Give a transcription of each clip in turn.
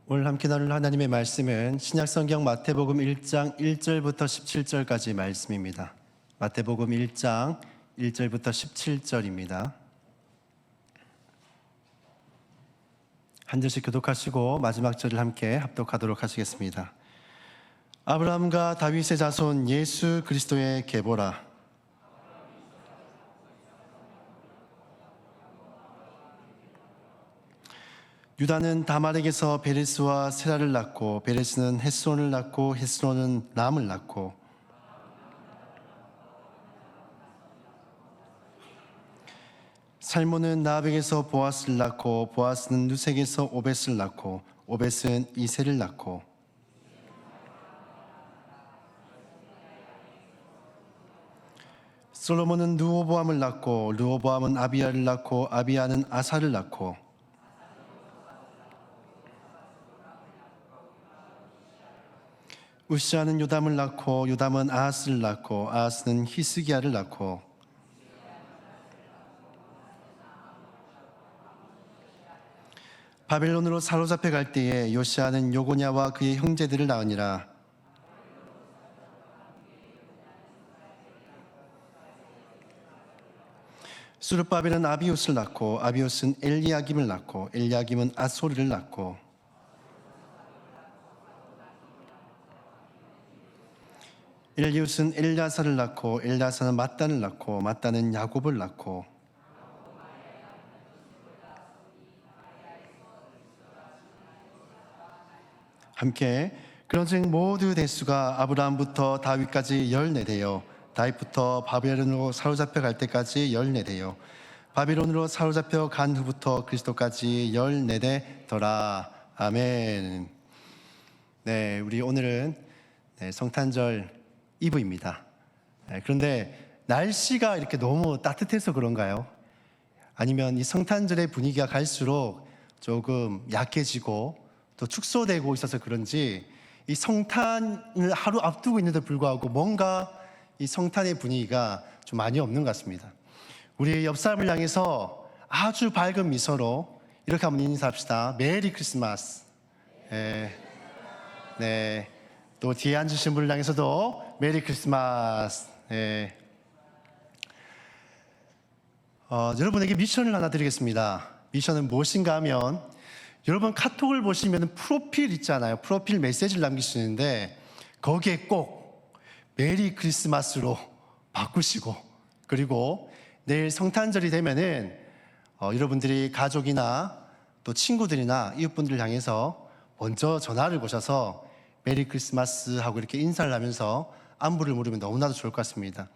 오늘 함께 나눌 하나님의 말씀은 신약성경 마태복음 1장 1절부터 17절까지 말씀입니다. 마태복음 1장 1절부터 17절입니다. 한 절씩 교독하시고 마지막 절을 함께 합독하도록 하시겠습니다. 아브라함과 다윗의 자손 예수 그리스도의 계보라. 유다는 다말에게서 베레스와 세라를 낳고 베레스는 헤스론을 낳고 헤스론은 람을 낳고 살몬은 나합에게서 보아스를 낳고 보아스는 누색에서 오벳을 낳고 오벳은 이새를 낳고 솔로몬은 르호보암을 낳고 르호보암은 아비야를 낳고 아비야는 아사를 낳고 우시아는 요담을 낳고 요담은 아하스를 낳고 아하스는 히스기야를 낳고 바벨론으로 사로잡혀 갈 때에 요시아는 요고냐와 그의 형제들을 낳으니라. 수르바벨은 아비웃을 낳고 아비웃은 엘리야김을 낳고 엘리야김은 아소리를 낳고 엘리웃은 엘야사를 낳고 엘야사는 mat단을 낳고 mat단은 야곱을 낳고 함께 그런즉 모두 대수가 아브라함부터 다윗까지 14대요 다윗부터 바벨론으로 사로잡혀 갈 때까지 14대요 바벨론으로 사로잡혀 간 후부터 그리스도까지 14대더라. 아멘. 네, 우리 오늘은 성탄절 이브입니다. 그런데 날씨가 이렇게 너무 따뜻해서 그런가요? 아니면 이 성탄절의 분위기가 갈수록 조금 약해지고 또 축소되고 있어서 그런지 이 성탄을 하루 앞두고 있는데 불구하고 뭔가 이 성탄의 분위기가 좀 많이 없는 것 같습니다. 우리 옆 사람을 향해서 아주 밝은 미소로 이렇게 한번 인사합시다. 메리 크리스마스. 네. 또 뒤에 앉으신 분을 향해서도 메리 크리스마스. 네. 여러분에게 미션을 하나 드리겠습니다. 미션은 무엇인가 하면 여러분 카톡을 보시면 프로필 있잖아요. 프로필 메시지를 남기시는데 거기에 꼭 메리 크리스마스로 바꾸시고 그리고 내일 성탄절이 되면은 여러분들이 가족이나 또 친구들이나 이웃분들을 향해서 먼저 전화를 거셔서 메리 크리스마스 하고 이렇게 인사를 하면서 안부를 물으면 너무나도 좋을 것 같습니다.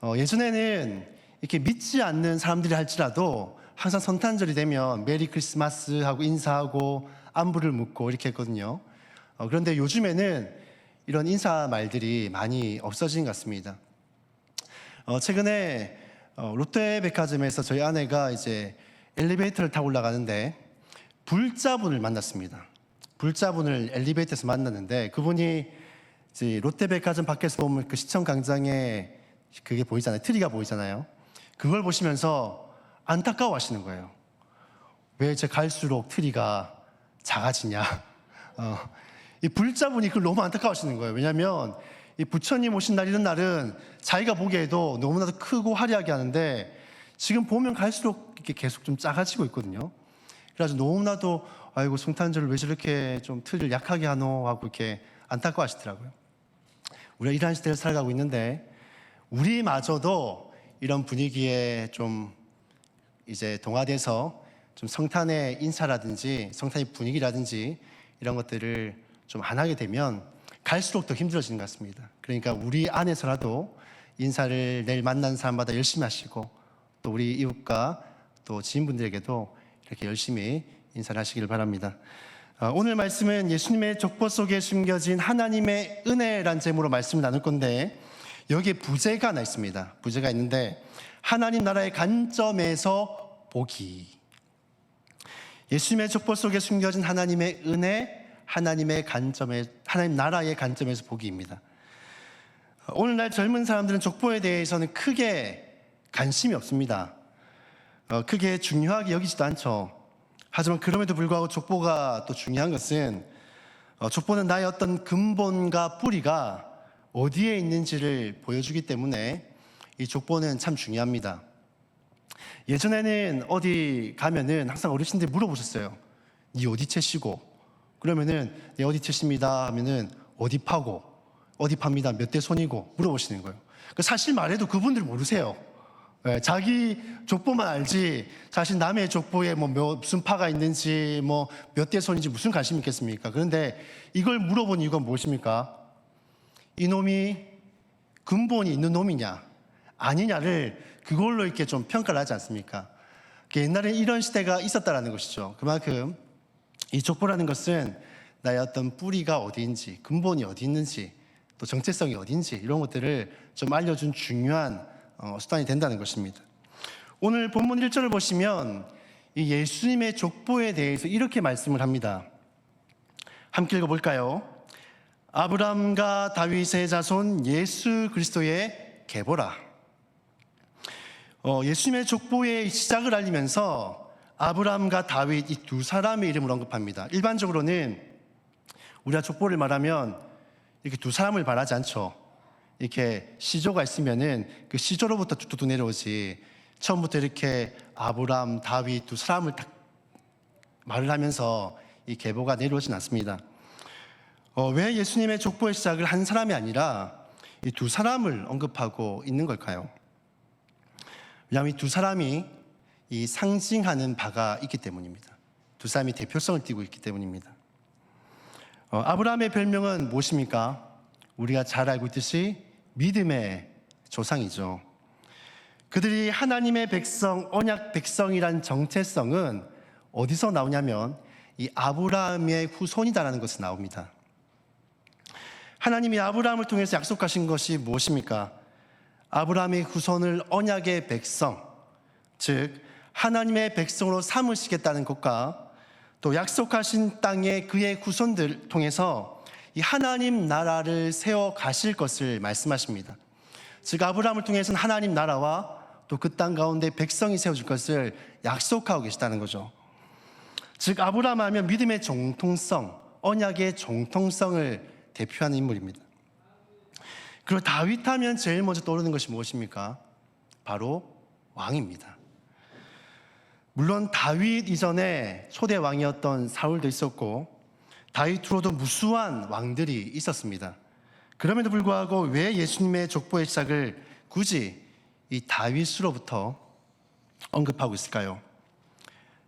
예전에는 이렇게 믿지 않는 사람들이 할지라도 항상 성탄절이 되면 메리 크리스마스 하고 인사하고 안부를 묻고 이렇게 했거든요. 그런데 요즘에는 이런 인사 말들이 많이 없어진 것 같습니다. 최근에 롯데백화점에서 저희 아내가 이제 엘리베이터를 타고 올라가는데 불자분을 만났습니다. 불자분을 엘리베이터에서 만났는데 그분이 이제 롯데백화점 밖에서 보면 그 시청 광장에 그게 보이잖아요. 트리가 보이잖아요. 그걸 보시면서 안타까워 하시는 거예요. 왜 이제 갈수록 트리가 작아지냐. 이 불자분이 그걸 너무 안타까워 하시는 거예요. 왜냐하면 이 부처님 오신 날 이런 날은 자기가 보기에도 너무나도 크고 화려하게 하는데 지금 보면 갈수록 이렇게 계속 좀 작아지고 있거든요. 그래서 너무나도 아이고 성탄절을 왜 저렇게 좀 틀을 약하게 하노 하고 이렇게 안타까워 하시더라고요. 우리가 이러한 시대를 살아가고 있는데 우리마저도 이런 분위기에 좀 이제 동화돼서 좀 성탄의 인사라든지 성탄의 분위기라든지 이런 것들을 좀 안 하게 되면 갈수록 더 힘들어지는 것 같습니다. 그러니까 우리 안에서라도 인사를 내일 만난 사람마다 열심히 하시고 또 우리 이웃과 또 지인분들에게도 이렇게 열심히 인사를 하시길 바랍니다. 오늘 말씀은 예수님의 족보 속에 숨겨진 하나님의 은혜란 제목으로 말씀을 나눌 건데 여기에 부제가 하나 있습니다. 부제가 있는데 하나님 나라의 관점에서 보기. 예수님의 족보 속에 숨겨진 하나님의 은혜, 하나님 나라의 관점에서 보기입니다. 오늘날 젊은 사람들은 족보에 대해서는 크게 관심이 없습니다. 크게 중요하게 여기지도 않죠. 하지만 그럼에도 불구하고 족보가 또 중요한 것은 족보는 나의 어떤 근본과 뿌리가 어디에 있는지를 보여주기 때문에 이 족보는 참 중요합니다. 예전에는 어디 가면은 항상 어르신들이 물어보셨어요. 니 어디 채시고? 그러면은 네 어디 채십니다 하면은 어디 파고 어디 팝니다 몇 대 손이고 물어보시는 거예요. 사실 말해도 그분들 모르세요. 자기 족보만 알지 사실 남의 족보에 뭐 무슨 파가 있는지 뭐 몇 대 손인지 무슨 관심이 있겠습니까? 그런데 이걸 물어본 이유가 무엇입니까? 이놈이 근본이 있는 놈이냐 아니냐를 그걸로 이렇게 좀 평가를 하지 않습니까? 옛날에 이런 시대가 있었다라는 것이죠. 그만큼 이 족보라는 것은 나의 어떤 뿌리가 어디인지, 근본이 어디 있는지, 또 정체성이 어디인지 이런 것들을 좀 알려준 중요한 수단이 된다는 것입니다. 오늘 본문 1절을 보시면 이 예수님의 족보에 대해서 이렇게 말씀을 합니다. 함께 읽어볼까요? 아브라함과 다윗의 자손 예수 그리스도의 계보라. 예수님의 족보의 시작을 알리면서 아브라함과 다윗 이 두 사람의 이름을 언급합니다. 일반적으로는 우리가 족보를 말하면 이렇게 두 사람을 말하지 않죠. 이렇게 시조가 있으면은 그 시조로부터 뚝뚝 내려오지 처음부터 이렇게 아브라함, 다윗 두 사람을 딱 말을 하면서 이 계보가 내려오진 않습니다. 왜 예수님의 족보의 시작을 한 사람이 아니라 이 두 사람을 언급하고 있는 걸까요? 왜냐하면 이 두 사람이 이 상징하는 바가 있기 때문입니다. 두 사람이 대표성을 띠고 있기 때문입니다. 아브라함의 별명은 무엇입니까? 우리가 잘 알고 있듯이 믿음의 조상이죠. 그들이 하나님의 백성, 언약 백성이란 정체성은 어디서 나오냐면 이 아브라함의 후손이다라는 것이 나옵니다. 하나님이 아브라함을 통해서 약속하신 것이 무엇입니까? 아브라함의 후손을 언약의 백성, 즉 하나님의 백성으로 삼으시겠다는 것과 또 약속하신 땅에 그의 후손들 통해서 이 하나님 나라를 세워 가실 것을 말씀하십니다. 즉 아브라함을 통해서는 하나님 나라와 또 그 땅 가운데 백성이 세워질 것을 약속하고 계시다는 거죠. 즉 아브라함 하면 믿음의 정통성, 언약의 정통성을 대표하는 인물입니다. 그리고 다윗 하면 제일 먼저 떠오르는 것이 무엇입니까? 바로 왕입니다. 물론 다윗 이전에 초대 왕이었던 사울도 있었고 다윗 후로도 무수한 왕들이 있었습니다. 그럼에도 불구하고 왜 예수님의 족보의 시작을 굳이 이 다윗으로부터 언급하고 있을까요?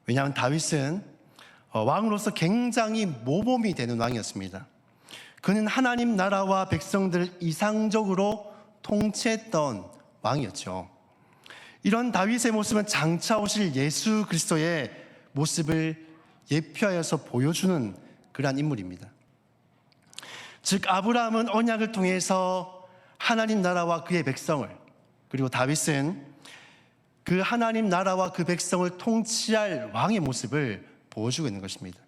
왜냐하면 다윗은 왕으로서 굉장히 모범이 되는 왕이었습니다. 그는 하나님 나라와 백성들을 이상적으로 통치했던 왕이었죠. 이런 다윗의 모습은 장차 오실 예수 그리스도의 모습을 예표하여서 보여주는 그러한 인물입니다. 즉 아브라함은 언약을 통해서 하나님 나라와 그의 백성을, 그리고 다윗은 그 하나님 나라와 그 백성을 통치할 왕의 모습을 보여주고 있는 것입니다.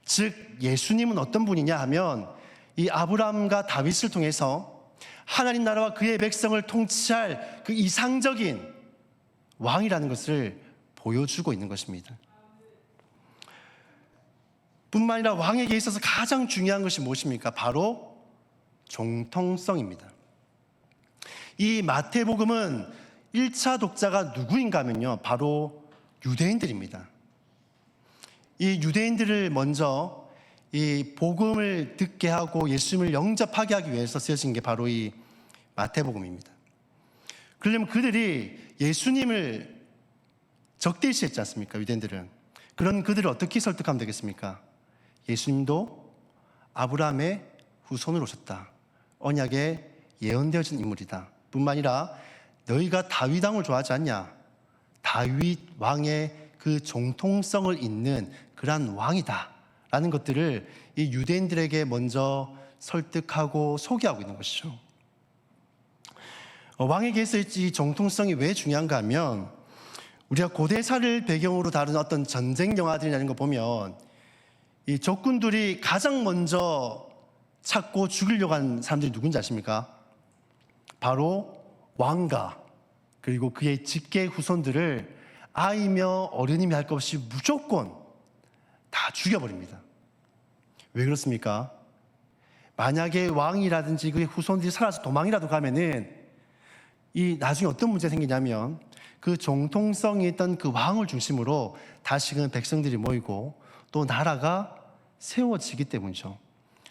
즉 예수님은 어떤 분이냐 하면 이 아브라함과 다윗을 통해서 하나님 나라와 그의 백성을 통치할 그 이상적인 왕이라는 것을 보여주고 있는 것입니다. 뿐만 아니라 왕에게 있어서 가장 중요한 것이 무엇입니까? 바로 정통성입니다. 이 마태복음은 1차 독자가 누구인가 하면요, 바로 유대인들입니다. 이 유대인들을 먼저 이 복음을 듣게 하고 예수님을 영접하게 하기 위해서 쓰여진 게 바로 이 마태복음입니다. 그러려면 그들이 예수님을 적대시했지 않습니까? 유대인들은. 그런 그들을 어떻게 설득하면 되겠습니까? 예수님도 아브라함의 후손으로 오셨다. 언약에 예언되어진 인물이다. 뿐만 아니라 너희가 다윗 왕을 좋아하지 않냐? 다윗 왕의 그 정통성을 잇는 그러한 왕이다 라는 것들을 이 유대인들에게 먼저 설득하고 소개하고 있는 것이죠. 왕에게서 이 정통성이 왜 중요한가 하면 우리가 고대사를 배경으로 다룬 어떤 전쟁 영화들이라는 거 보면 이 적군들이 가장 먼저 찾고 죽이려고 하는 사람들이 누군지 아십니까? 바로 왕가 그리고 그의 직계 후손들을 아이며 어른이며 할 것 없이 무조건 다 죽여버립니다. 왜 그렇습니까? 만약에 왕이라든지 그의 후손들이 살아서 도망이라도 가면은 이 나중에 어떤 문제가 생기냐면 그 정통성이 있던 그 왕을 중심으로 다시금 백성들이 모이고 또 나라가 세워지기 때문이죠.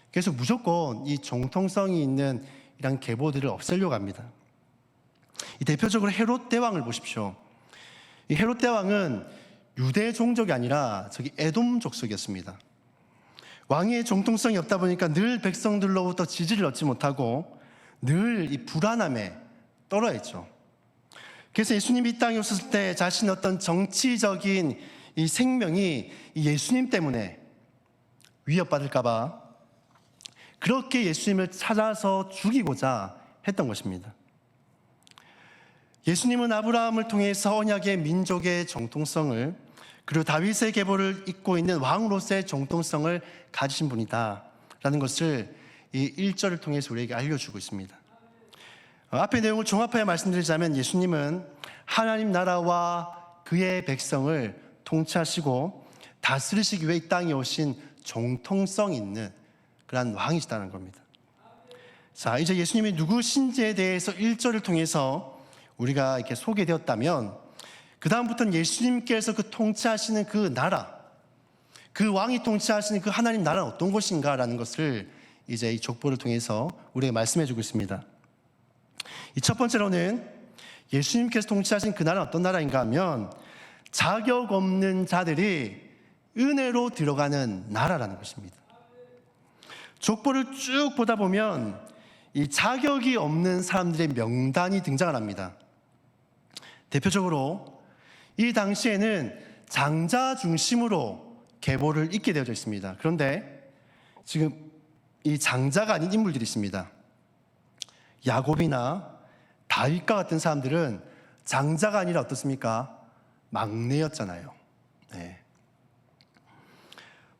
그래서 무조건 이 정통성이 있는 이런 계보들을 없애려고 합니다. 이 대표적으로 헤롯 대왕을 보십시오. 이 헤롯 대왕은 유대 종족이 아니라 저기 에돔 족속이었습니다. 왕의 정통성이 없다 보니까 늘 백성들로부터 지지를 얻지 못하고 늘 이 불안함에 떨어 있죠. 그래서 예수님이 이 땅에 오셨을 때 자신의 어떤 정치적인 이 생명이 이 예수님 때문에 위협받을까봐 그렇게 예수님을 찾아서 죽이고자 했던 것입니다. 예수님은 아브라함을 통해서 언약의 민족의 정통성을 그리고 다윗의 계보를 잇고 있는 왕으로서의 정통성을 가지신 분이다 라는 것을 이 1절을 통해서 우리에게 알려주고 있습니다. 앞의 내용을 종합하여 말씀드리자면 예수님은 하나님 나라와 그의 백성을 통치하시고 다스리시기 위해 이 땅에 오신 정통성 있는 그런 왕이시다는 겁니다. 자, 이제 예수님이 누구신지에 대해서 1절을 통해서 우리가 이렇게 소개되었다면 그 다음부터는 예수님께서 그 통치하시는 그 나라, 그 왕이 통치하시는 그 하나님 나라는 어떤 곳인가라는 것을 이제 이 족보를 통해서 우리에게 말씀해 주고 있습니다. 이 첫 번째로는 예수님께서 통치하신 그 나라는 어떤 나라인가 하면 자격 없는 자들이 은혜로 들어가는 나라라는 것입니다. 족보를 쭉 보다 보면 이 자격이 없는 사람들의 명단이 등장을 합니다. 대표적으로 이 당시에는 장자 중심으로 계보를 잇게 되어져 있습니다. 그런데 지금 이 장자가 아닌 인물들이 있습니다. 야곱이나 다윗과 같은 사람들은 장자가 아니라 어떻습니까? 막내였잖아요. 네.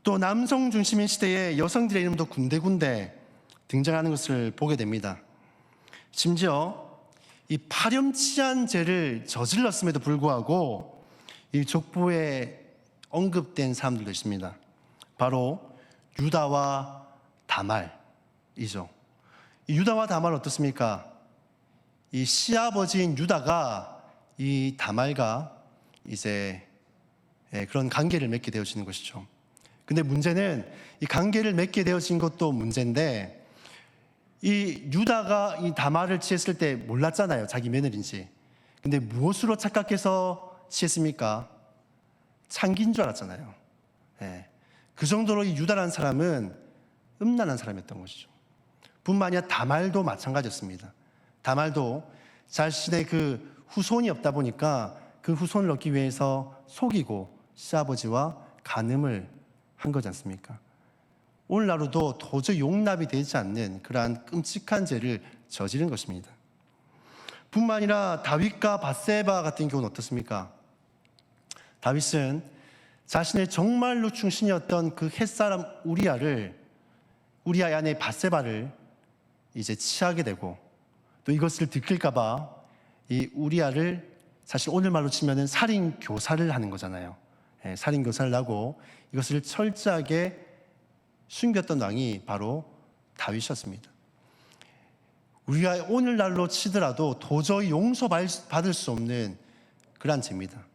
또 남성 중심인 시대에 여성들의 이름도 군데군데 등장하는 것을 보게 됩니다. 심지어 이 파렴치한 죄를 저질렀음에도 불구하고 이 족보에 언급된 사람들도 있습니다. 바로 유다와 다말이죠. 이 유다와 다말은 어떻습니까? 이 시아버지인 유다가 이 다말과 이제 그런 관계를 맺게 되어지는 것이죠. 근데 문제는 이 관계를 맺게 되어진 것도 문제인데 이 유다가 이 다말을 취했을 때 몰랐잖아요. 자기 며느리인지. 근데 무엇으로 착각해서 취했습니까? 창기인 줄 알았잖아요. 네. 그 정도로 이 유다라는 사람은 음란한 사람이었던 것이죠. 뿐만 아니라 다말도 마찬가지였습니다. 다말도 자신의 그 후손이 없다 보니까 그 후손을 얻기 위해서 속이고 시아버지와 간음을 한 거지 않습니까? 오늘날로도 도저히 용납이 되지 않는 그러한 끔찍한 죄를 저지른 것입니다. 뿐만 아니라 다윗과 밧세바 같은 경우는 어떻습니까? 다윗은 자신의 정말로 충신이었던 그 햇사람 우리아의 아내 밧세바를 이제 취하게 되고 또 이것을 들킬까봐 이 우리아를 사실 오늘말로 치면은 살인 교사를 하는 거잖아요. 살인 교사를 하고 이것을 철저하게 숨겼던 왕이 바로 다윗이었습니다. 우리가 오늘날로 치더라도 도저히 용서받을 수 없는 그러한 죄입니다.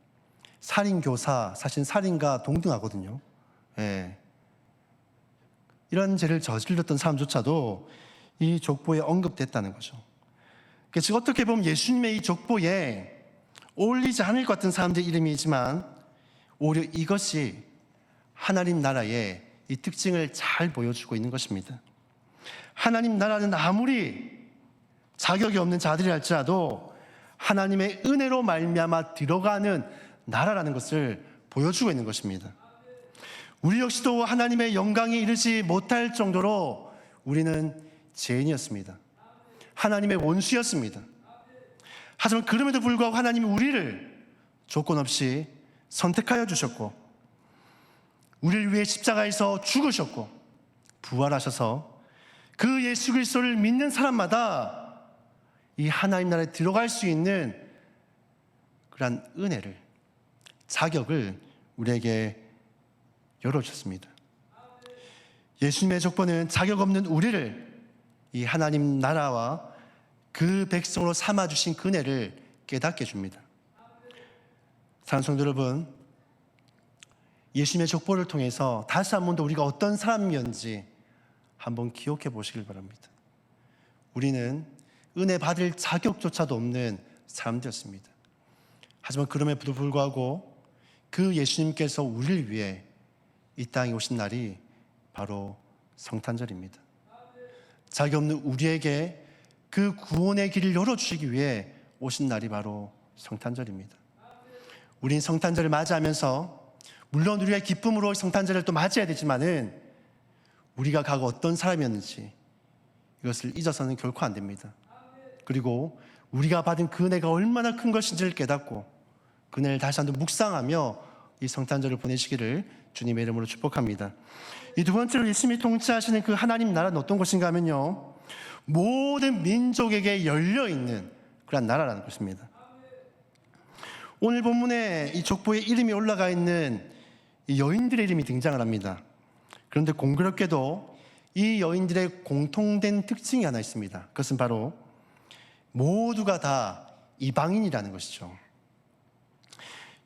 살인교사, 사실 살인과 동등하거든요. 이런 죄를 저질렀던 사람조차도 이 족보에 언급됐다는 거죠. 그래서 어떻게 보면 예수님의 이 족보에 어울리지 않을 것 같은 사람들의 이름이지만 오히려 이것이 하나님 나라의 이 특징을 잘 보여주고 있는 것입니다. 하나님 나라는 아무리 자격이 없는 자들이 할지라도 하나님의 은혜로 말미암아 들어가는 나라라는 것을 보여주고 있는 것입니다. 우리 역시도 하나님의 영광에 이르지 못할 정도로 우리는 죄인이었습니다. 하나님의 원수였습니다. 하지만 그럼에도 불구하고 하나님이 우리를 조건 없이 선택하여 주셨고 우리를 위해 십자가에서 죽으셨고 부활하셔서 그 예수 그리스도를 믿는 사람마다 이 하나님 나라에 들어갈 수 있는 그런 은혜를, 자격을 우리에게 열어주셨습니다. 예수님의 족보는 자격 없는 우리를 이 하나님 나라와 그 백성으로 삼아주신 그네를 깨닫게 해줍니다. 사랑하는 성도 여러분, 예수님의 족보를 통해서 다시 한 번 더 우리가 어떤 사람이었는지 한번 기억해 보시길 바랍니다. 우리는 은혜 받을 자격조차도 없는 사람들이었습니다. 하지만 그럼에도 불구하고 그 예수님께서 우리를 위해 이 땅에 오신 날이 바로 성탄절입니다. 자격 없는 우리에게 그 구원의 길을 열어주시기 위해 오신 날이 바로 성탄절입니다. 우린 성탄절을 맞이하면서 물론 우리가 기쁨으로 성탄절을 또 맞이해야 되지만은 우리가 과거 어떤 사람이었는지 이것을 잊어서는 결코 안 됩니다. 그리고 우리가 받은 그 은혜가 얼마나 큰 것인지를 깨닫고 그 은혜를 다시 한번 묵상하며 이 성탄절을 보내시기를 주님의 이름으로 축복합니다. 이 두 번째로 예수님이 통치하시는 그 하나님 나라는 어떤 것인가 하면요, 모든 민족에게 열려있는 그런 나라라는 것입니다. 오늘 본문에 이 족보에 이름이 올라가 있는 이 여인들의 이름이 등장을 합니다. 그런데 공교롭게도 이 여인들의 공통된 특징이 하나 있습니다. 그것은 바로 모두가 다 이방인이라는 것이죠.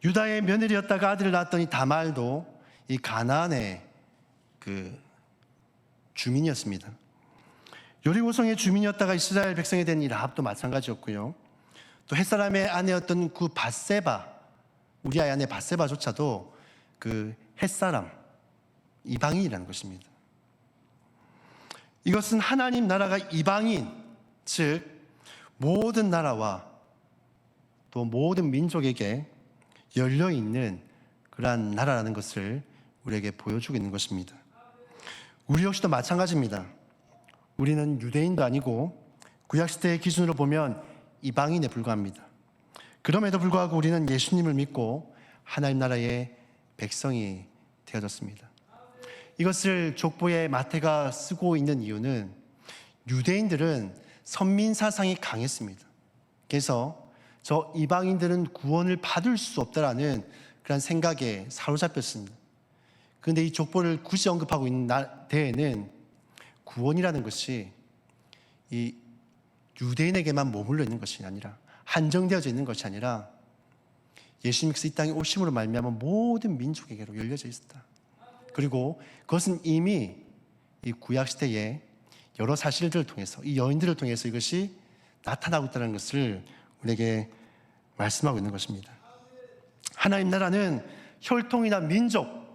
유다의 며느리였다가 아들을 낳았더니 다말도 이 가나안의 그 주민이었습니다. 여리고성의 주민이었다가 이스라엘 백성이 된 이 라합도 마찬가지였고요. 또 햇사람의 아내였던 그 밧세바, 우리아의 아내 밧세바조차도 그 햇사람, 이방인이라는 것입니다. 이것은 하나님 나라가 이방인, 즉 모든 나라와 또 모든 민족에게 열려있는 그러한 나라라는 것을 우리에게 보여주고 있는 것입니다. 우리 역시도 마찬가지입니다. 우리는 유대인도 아니고 구약시대의 기준으로 보면 이방인에 불과합니다. 그럼에도 불구하고 우리는 예수님을 믿고 하나님 나라의 백성이 되어졌습니다. 이것을 족보에 마태가 쓰고 있는 이유는 유대인들은 선민 사상이 강했습니다. 그래서 저 이방인들은 구원을 받을 수 없다라는 그런 생각에 사로잡혔습니다. 그런데 이 족보를 굳이 언급하고 있는 데에는 구원이라는 것이 이 유대인에게만 머물러 있는 것이 아니라, 한정되어져 있는 것이 아니라 예수님께서 이 땅에 오심으로 말미암아 모든 민족에게로 열려져 있었다. 그리고 그것은 이미 이 구약시대에 여러 사실들을 통해서, 이 여인들을 통해서 이것이 나타나고 있다는 것을 우리에게 말씀하고 있는 것입니다. 하나님 나라는 혈통이나 민족,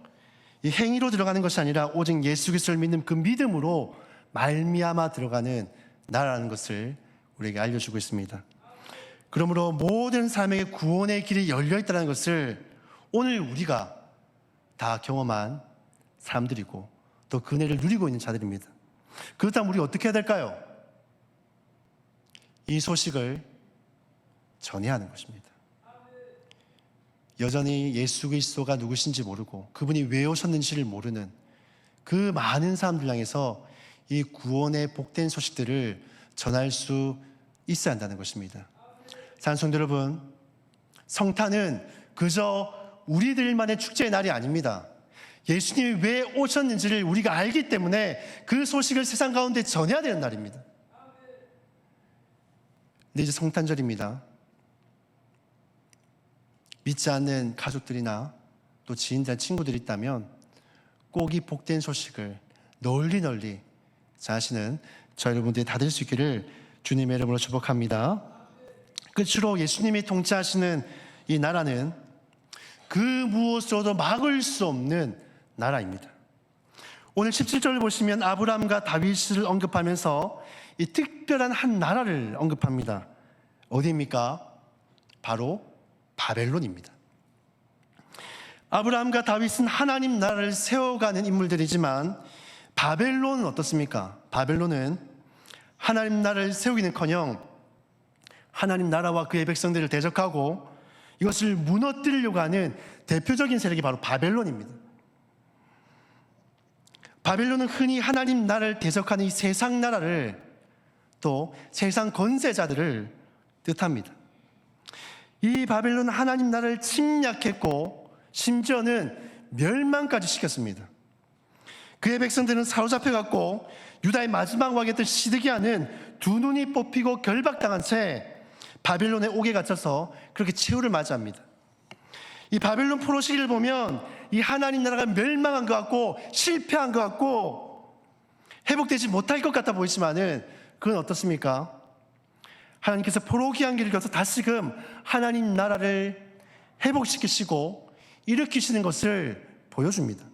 이 행위로 들어가는 것이 아니라 오직 예수 그리스도를 믿는 그 믿음으로 말미암아 들어가는 나라라는 것을 우리에게 알려주고 있습니다. 그러므로 모든 사람에게 구원의 길이 열려있다는 것을 오늘 우리가 다 경험한 사람들이고 또 그 은혜를 누리고 있는 자들입니다. 그렇다면 우리가 어떻게 해야 될까요? 이 소식을 전해야 하는 것입니다. 여전히 예수 그리스도가 누구신지 모르고 그분이 왜 오셨는지를 모르는 그 많은 사람들 향해서 이 구원의 복된 소식들을 전할 수 있어야 한다는 것입니다. 사랑하는 성도 여러분, 성탄은 그저 우리들만의 축제의 날이 아닙니다. 예수님이 왜 오셨는지를 우리가 알기 때문에 그 소식을 세상 가운데 전해야 되는 날입니다. 근데 이제 성탄절입니다. 믿지 않는 가족들이나 또 지인들, 친구들이 있다면 꼭 이 복된 소식을 널리 전하시는 저 여러분들이 다 될 수 있기를 주님의 이름으로 축복합니다. 끝으로 예수님이 통치하시는 이 나라는 그 무엇으로도 막을 수 없는 나라입니다. 오늘 17절을 보시면 아브라함과 다윗을 언급하면서 이 특별한 한 나라를 언급합니다. 어디입니까? 바로 바벨론입니다. 아브라함과 다윗은 하나님 나라를 세워가는 인물들이지만 바벨론은 어떻습니까? 바벨론은 하나님 나라를 세우기는커녕 하나님 나라와 그의 백성들을 대적하고 이것을 무너뜨리려고 하는 대표적인 세력이 바로 바벨론입니다. 바벨론은 흔히 하나님 나라를 대적하는 이 세상 나라를 또 세상 권세자들을 뜻합니다. 이 바벨론은 하나님 나라를 침략했고 심지어는 멸망까지 시켰습니다. 그의 백성들은 사로잡혀갔고 유다의 마지막 왕이었던 시드기야는 두 눈이 뽑히고 결박당한 채 바벨론의 옥에 갇혀서 그렇게 최후를 맞이합니다. 이 바벨론 포로 시기를 보면 이 하나님 나라가 멸망한 것 같고 실패한 것 같고 회복되지 못할 것 같아 보이지만은 그건 어떻습니까? 하나님께서 포로 귀환 길을 거쳐 다시금 하나님 나라를 회복시키시고 일으키시는 것을 보여줍니다.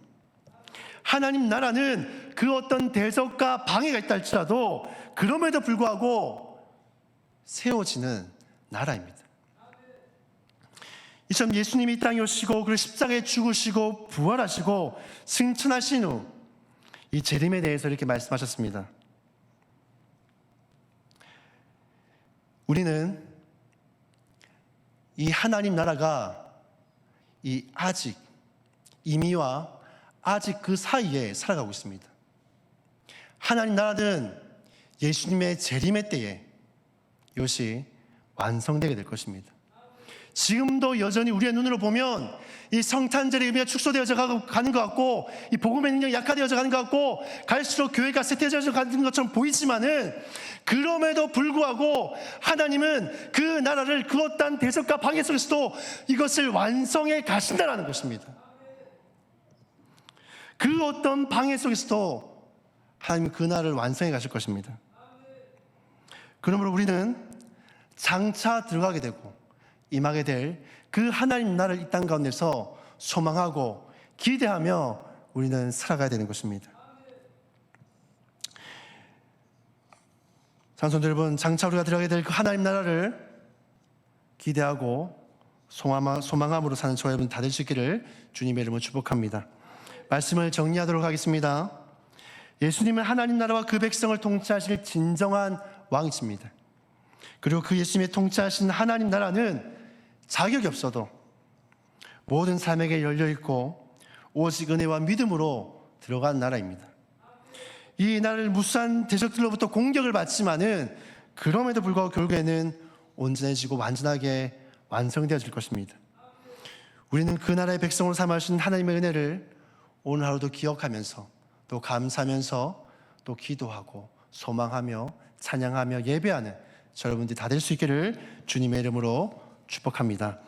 하나님 나라는 그 어떤 대적과 방해가 있다 할지라도 그럼에도 불구하고 세워지는 나라입니다. 이처럼 예수님이 이 땅에 오시고 그리고 십자가에 죽으시고 부활하시고 승천하신 후 이 재림에 대해서 이렇게 말씀하셨습니다. 우리는 이 하나님 나라가 이 아직 이미와 아직 그 사이에 살아가고 있습니다. 하나님 나라는 예수님의 재림의 때에 이것이 완성되게 될 것입니다. 지금도 여전히 우리의 눈으로 보면 이 성탄절의 의미가 축소되어져 가는 것 같고 이 복음의 능력이 약화되어져 가는 것 같고 갈수록 교회가 쇠퇴해져 가는 것처럼 보이지만은 그럼에도 불구하고 하나님은 그 나라를 그 어떤 대적과 방해 속에서도 이것을 완성해 가신다라는 것입니다. 그 어떤 방해 속에서도 하나님은 그 나라를 완성해 가실 것입니다. 그러므로 우리는 장차 들어가게 되고 임하게 될 그 하나님 나라를 이 땅 가운데서 소망하고 기대하며 우리는 살아가야 되는 것입니다. 장성도 여러분, 장차 우리가 들어가게 될 그 하나님 나라를 기대하고 소망함으로 사는 저와 여러분 다 될 수 있기를 주님의 이름으로 축복합니다. 말씀을 정리하도록 하겠습니다. 예수님은 하나님 나라와 그 백성을 통치하실 진정한 왕이십니다. 그리고 그 예수님의 통치하신 하나님 나라는 자격이 없어도 모든 삶에게 열려있고 오직 은혜와 믿음으로 들어간 나라입니다. 이 나라를 무수한 대적들로부터 공격을 받지만은 그럼에도 불구하고 결국에는 온전해지고 완전하게 완성되어질 것입니다. 우리는 그 나라의 백성으로 삼으신 하나님의 은혜를 오늘 하루도 기억하면서 또 감사하면서 또 기도하고 소망하며 찬양하며 예배하는 여러분들이 다 될 수 있기를 주님의 이름으로 축복합니다.